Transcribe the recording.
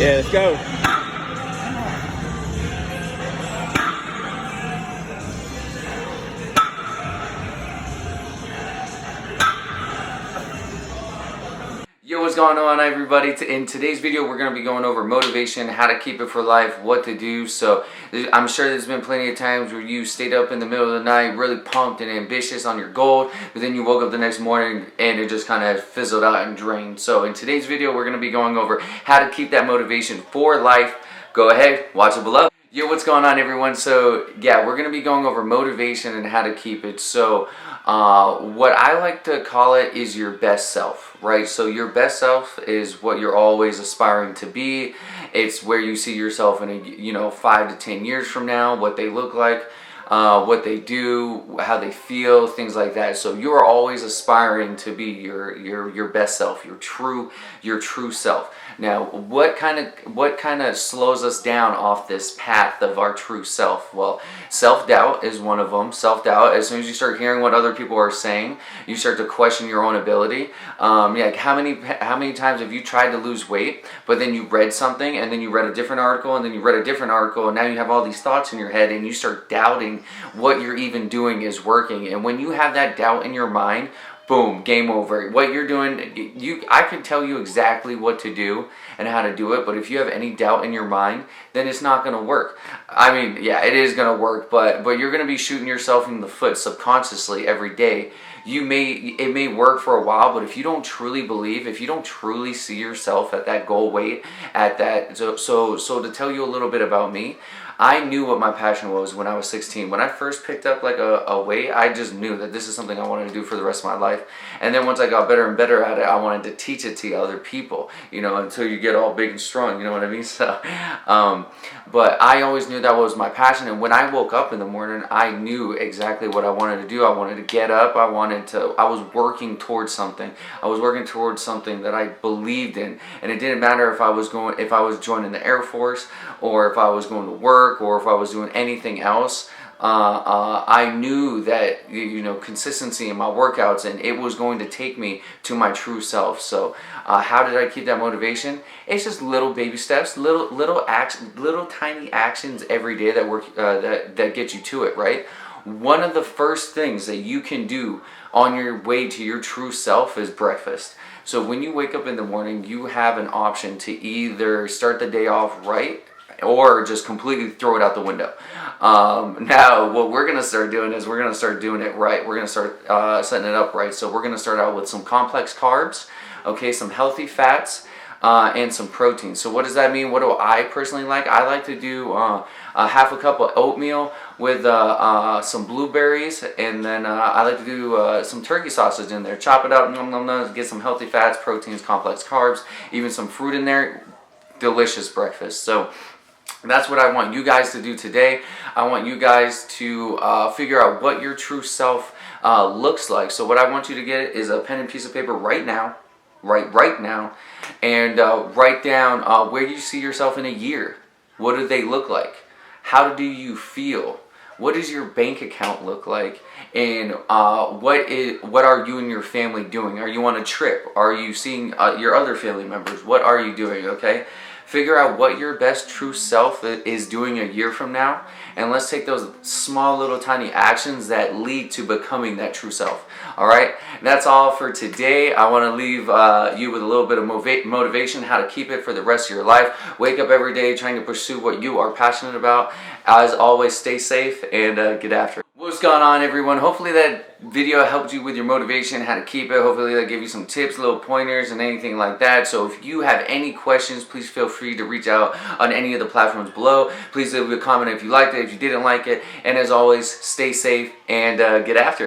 Yeah, let's go. Yo, what's going on, everybody? In today's video, we're going to be going over motivation, how to keep it for life, what to do. So I'm sure there's been plenty of times where you stayed up in the middle of the night really pumped and ambitious on your goal, but then you woke up the next morning and it just kind of fizzled out and drained. So in today's video, we're going to be going over how to keep that motivation for life. Go ahead, watch it below. Yo, what's going on, everyone? So yeah, we're going to be going over motivation and how to keep it. So what I like to call it is your best self, right? So your best self is what you're always aspiring to be. It's where you see yourself in 5 to 10 years from now, what they look like, what they do, how they feel, things like that. So you are always aspiring to be your best self, your true self. Now, what kind of slows us down off this path of our true self? Well, self-doubt is one of them. Self-doubt. As soon as you start hearing what other people are saying, you start to question your own ability. Like how many times have you tried to lose weight, but then you read something, and then you read a different article, and then you read a different article, and now you have all these thoughts in your head, and you start doubting what you're even doing is working. And when you have that doubt in your mind, boom, game over. What you're doing, I can tell you exactly what to do and how to do it, but if you have any doubt in your mind, then it's not going to work. I mean, yeah, it is going to work, but you're going to be shooting yourself in the foot subconsciously every day. It may work for a while, but if you don't truly believe, if you don't truly see yourself at that goal weight, at that, so to tell you a little bit about me, I knew what my passion was when I was 16. When I first picked up like a weight, I just knew that this is something I wanted to do for the rest of my life. And then once I got better and better at it, I wanted to teach it to other people, until you get all big and strong, you know what I mean? So, but I always knew that was my passion. And when I woke up in the morning, I knew exactly what I wanted to do. I wanted to get up. I was working towards something. I was working towards something that I believed in. And it didn't matter if I was joining the Air Force, or if I was going to work, or if I was doing anything else. I knew that consistency in my workouts, and it was going to take me to my true self. So how did I keep that motivation? It's just little baby steps, little tiny actions every day that work that get you to it, right? One of the first things that you can do on your way to your true self is breakfast. So when you wake up in the morning, you have an option to either start the day off right, or just completely throw it out the window. Now, what we're going to start doing is we're going to start doing it right. We're going to start setting it up right. So we're going to start out with some complex carbs, okay, some healthy fats, and some protein. So what does that mean? What do I personally like? I like to do a half a cup of oatmeal with some blueberries, and then I like to do some turkey sausage in there. Chop it up, get some healthy fats, proteins, complex carbs, even some fruit in there. Delicious breakfast. So that's what I want you guys to do today. I want you guys to figure out what your true self looks like. So what I want you to get is a pen and piece of paper right now, right now, and write down where you see yourself in a year. What do they look like? How do you feel? What does your bank account look like? And what are you and your family doing? Are you on a trip? Are you seeing your other family members? What are you doing, okay? Figure out what your best true self is doing a year from now, and let's take those small little tiny actions that lead to becoming that true self. All right, that's all for today. I want to leave you with a little bit of motivation, how to keep it for the rest of your life. Wake up every day trying to pursue what you are passionate about. As always, stay safe and get after it. What's going on, everyone? Hopefully that video helped you with your motivation, how to keep it. Hopefully that gave you some tips, little pointers, and anything like that. So if you have any questions, please feel free to reach out on any of the platforms below. Please leave a comment if you liked it, if you didn't like it. And as always, stay safe and get after it.